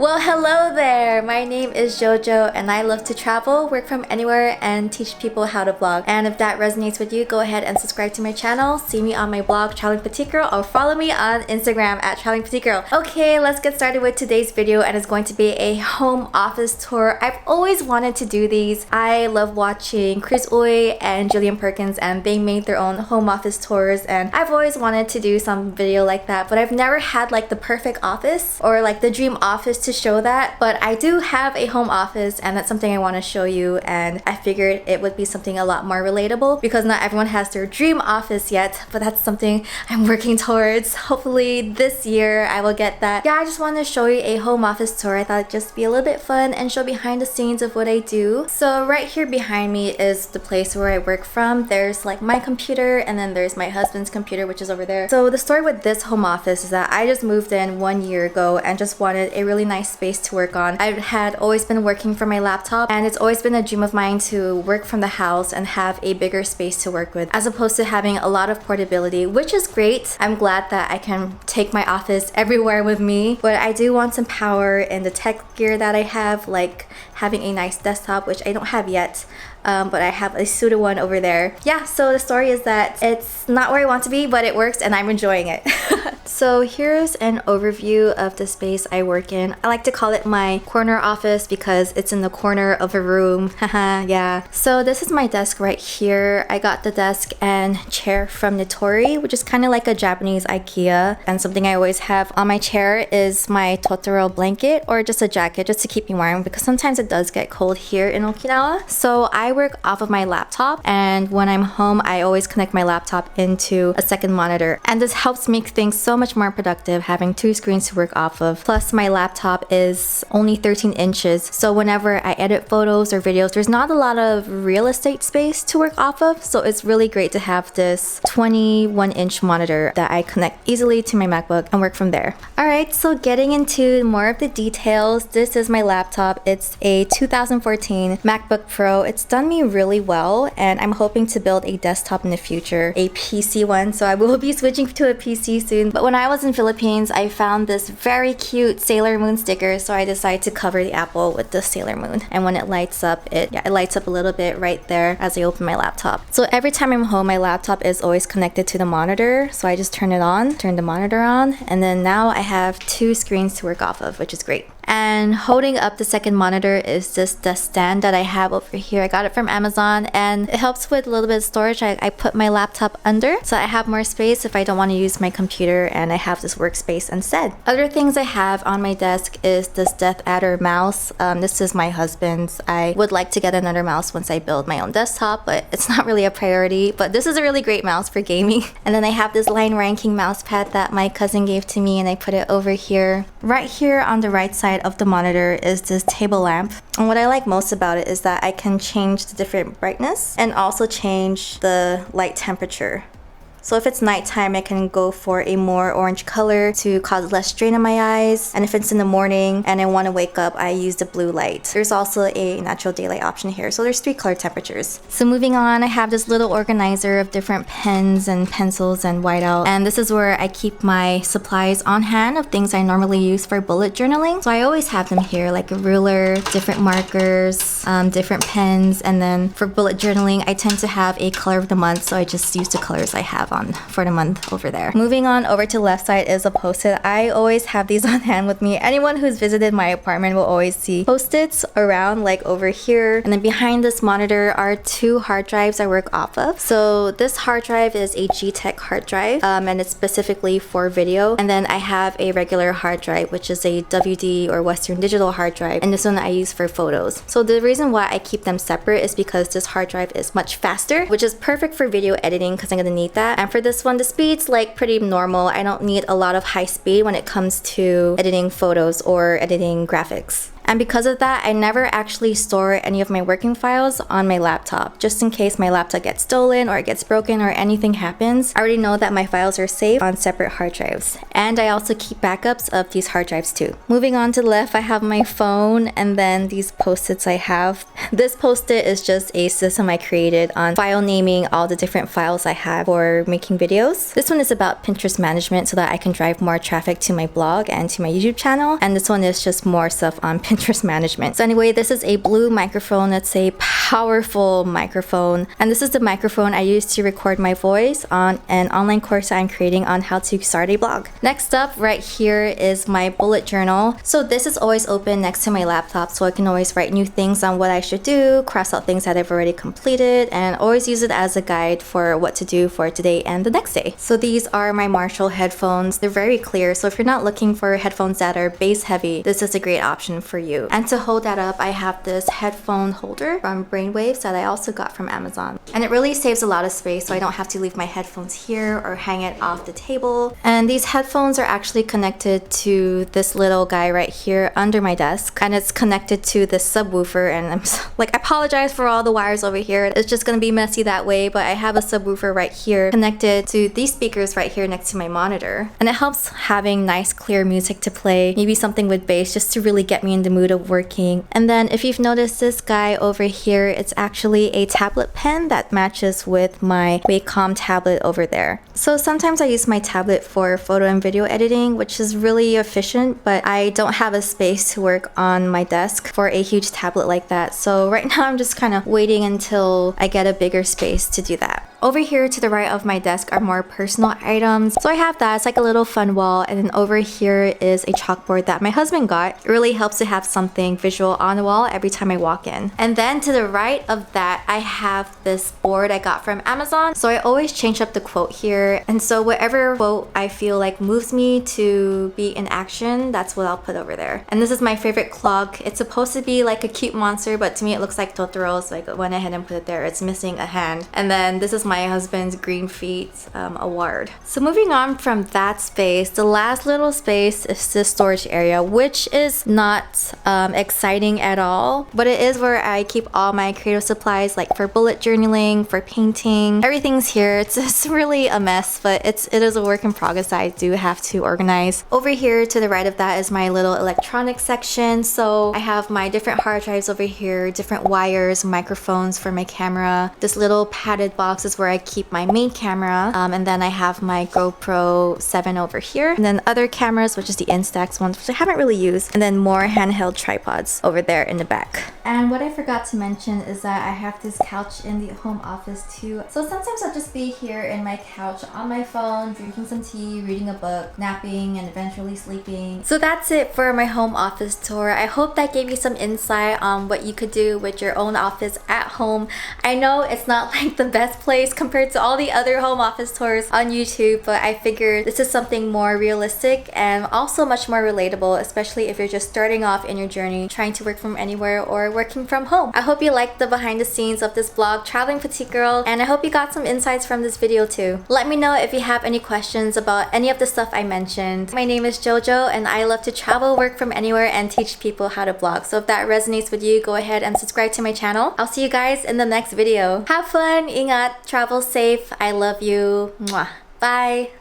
Well, hello there! My name is Jojo and I love to travel, work from anywhere, and teach people how to vlog. And if that resonates with you, go ahead and subscribe to my channel, see me on my blog, Traveling Petite Girl, or follow me on Instagram at Traveling Petite Girl. Okay, let's get started with today's video, and it's going to be a home office tour. I've always wanted to do these. I love watching Chris Uy and Jillian Perkins, and they made their own home office tours, and I've always wanted to do some video like that, but I've never had like the perfect office or like the dream office to show that. But I do have a home office, and that's something I want to show you, and I figured it would be something a lot more relatable because not everyone has their dream office yet, but that's something I'm working towards. Hopefully this year I will get that. Yeah, I just wanted to show you a home office tour. I thought it'd just be a little bit fun and show behind the scenes of what I do. So right here behind me is the place where I work from. There's like my computer, and then there's my husband's computer, which is over there. So the story with this home office is that I just moved in 1 year ago and just wanted a really nice space to work on. I had always been working from my laptop, and it's always been a dream of mine to work from the house and have a bigger space to work with, as opposed to having a lot of portability, which is great. I'm glad that I can take my office everywhere with me, but I do want some power in the tech gear that I have, like having a nice desktop, which I don't have yet. But I have a pseudo one over there. Yeah, so the story is that it's not where I want to be, but it works and I'm enjoying it. So here's an overview of the space I work in. I like to call it my corner office because it's in the corner of a room. Haha, yeah. So this is my desk right here. I got the desk and chair from Totoro, which is kind of like a Japanese IKEA. And something I always have on my chair is my Totoro blanket, or just a jacket just to keep me warm, because sometimes it does get cold here in Okinawa. So I work off of my laptop, and when I'm home I always connect my laptop into a second monitor, and this helps make things so much more productive, having two screens to work off of. Plus my laptop is only 13 inches, so whenever I edit photos or videos, there's not a lot of real estate space to work off of, so it's really great to have this 21-inch monitor that I connect easily to my MacBook and work from there. Alright, so getting into more of the details, this is my laptop. It's a 2014 MacBook Pro. It's done me really well, and I'm hoping to build a desktop in the future, a PC one, so I will be switching to a PC soon. But when I was in Philippines, I found this very cute Sailor Moon sticker, so I decided to cover the apple with the Sailor Moon, and when it lights up, it lights up a little bit right there as I open my laptop. So every time I'm home, my laptop is always connected to the monitor, so I just turn the monitor on, and then now I have two screens to work off of, which is great. And holding up the second monitor is just the stand that I have over here. I got it from Amazon, and it helps with a little bit of storage. I put my laptop under, so I have more space if I don't want to use my computer, and I have this workspace instead. Other things I have on my desk is this Deathadder mouse. This is my husband's. I would like to get another mouse once I build my own desktop, but it's not really a priority. But this is a really great mouse for gaming. And then I have this line ranking mouse pad that my cousin gave to me, and I put it over here. Right here on the right side of the monitor is this table lamp, and what I like most about it is that I can change the different brightness and also change the light temperature. So if it's nighttime, I can go for a more orange color to cause less strain on my eyes. And if it's in the morning and I want to wake up, I use the blue light. There's also a natural daylight option here. So there's 3 color temperatures. So moving on, I have this little organizer of different pens and pencils and whiteout. And this is where I keep my supplies on hand of things I normally use for bullet journaling. So I always have them here, like a ruler, different markers, different pens. And then for bullet journaling, I tend to have a color of the month. So I just use the colors I have on for the month over there. Moving on over to the left side is a post-it. I always have these on hand with me. Anyone who's visited my apartment will always see post-its around, like over here. And then behind this monitor are 2 hard drives I work off of. So this hard drive is a G-Tech hard drive, and it's specifically for video. And then I have a regular hard drive, which is a WD or Western Digital hard drive, and this one I use for photos. So the reason why I keep them separate is because this hard drive is much faster, which is perfect for video editing because I'm gonna need that. And for this one, the speed's like pretty normal. I don't need a lot of high speed when it comes to editing photos or editing graphics. And because of that, I never actually store any of my working files on my laptop, just in case my laptop gets stolen or it gets broken or anything happens. I already know that my files are saved on separate hard drives. And I also keep backups of these hard drives too. Moving on to the left, I have my phone and then these post-its I have. This post-it is just a system I created on file naming all the different files I have for making videos. This one is about Pinterest management so that I can drive more traffic to my blog and to my YouTube channel. And this one is just more stuff on Pinterest management. So anyway, this is a blue microphone. It's a powerful microphone. And this is the microphone I use to record my voice on an online course I'm creating on how to start a blog. Next up right here is my bullet journal. So this is always open next to my laptop so I can always write new things on what I should do, cross out things that I've already completed, and always use it as a guide for what to do for today and the next day. So these are my Marshall headphones. They're very clear, so if you're not looking for headphones that are bass heavy, this is a great option for you. And to hold that up, I have this headphone holder from Brainwaves that I also got from Amazon. And it really saves a lot of space so I don't have to leave my headphones here or hang it off the table. And these headphones are actually connected to this little guy right here under my desk, and it's connected to this subwoofer. And I'm like, I apologize for all the wires over here. It's just gonna be messy that way, but I have a subwoofer right here connected to these speakers right here next to my monitor. And it helps having nice clear music to play, maybe something with bass just to really get me in the mood of working. And then if you've noticed this guy over here, it's actually a tablet pen that matches with my Wacom tablet over there. So sometimes I use my tablet for photo and video editing, which is really efficient, but I don't have a space to work on my desk for a huge tablet like that. So right now I'm just kind of waiting until I get a bigger space to do that. Over here to the right of my desk are more personal items. So I have that, it's like a little fun wall. And then over here is a chalkboard that my husband got. It really helps to have something visual on the wall every time I walk in. And then to the right of that, I have this board I got from Amazon. So I always change up the quote here. And so whatever quote I feel like moves me to be in action, that's what I'll put over there. And this is my favorite clock. It's supposed to be like a cute monster, but to me it looks like Totoro, so I went ahead and put it there. It's missing a hand. And then this is my husband's Green Feet award. So moving on from that space, the last little space is the storage area, which is not exciting at all, but it is where I keep all my creative supplies, like for bullet journaling, for painting. Everything's here. It's really a mess, but it is a work in progress that I do have to organize. Over here to the right of that is my little electronics section. So I have my different hard drives over here, different wires, microphones for my camera. This little padded box is where I keep my main camera, and then I have my GoPro 7 over here, and then other cameras, which is the Instax ones, which I haven't really used, and then more handheld tripods over there in the back. And what I forgot to mention is that I have this couch in the home office too. So sometimes I'll just be here in my couch on my phone, drinking some tea, reading a book, napping, and eventually sleeping. So that's it for my home office tour. I hope that gave you some insight on what you could do with your own office at home. I know it's not like the best place compared to all the other home office tours on YouTube, but I figured this is something more realistic and also much more relatable, especially if you're just starting off in your journey trying to work from anywhere or working from home. I hope you liked the behind the scenes of this vlog, Traveling Petite Girl, and I hope you got some insights from this video too. Let me know if you have any questions about any of the stuff I mentioned. My name is Jojo and I love to travel, work from anywhere, and teach people how to blog. So if that resonates with you, go ahead and subscribe to my channel. I'll see you guys in the next video. Have fun, ingat, travel safe. I love you. Mwah. Bye.